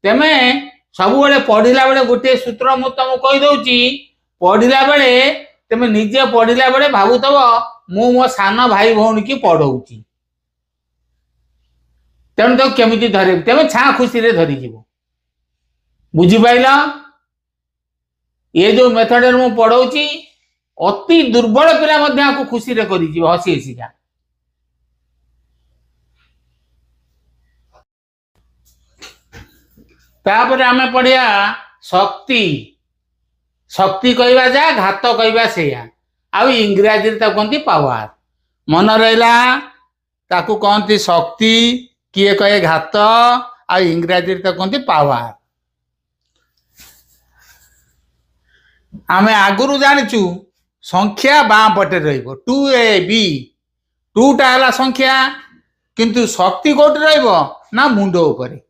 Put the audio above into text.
तेमे सब पढ़ला बेले गोटे सूत्र मु तुमको कही दउची पढ़ला बेले तेमे निजे पढ़ला बेले भाबुतब मु मो सान भाई भौणी की पढ़ौची तेणु तो केमिति धरे तेमे छा खुशी रे धरी जीवो बुझी पाइल ये जो मेथड मु पढ़ौची अति दुर्बल पिला मध्य को खुशी रे करी जीवो हसी हसीका तापर आमे पढ़िया शक्ति शक्ति कहवा जा घात कहवा सेया आ इंग्राजी रे ताको कहती पावर मन रहिला ताको कहती शक्ति किए कहे घात आ इंग्राजी रे ताको कहती पावर आमे आगुरु जानिचु संख्या बाँ पटे रहिबो 2ab 2 टा हला संख्या किंतु शक्ति कोट रहिबो ना मुंडो उपरे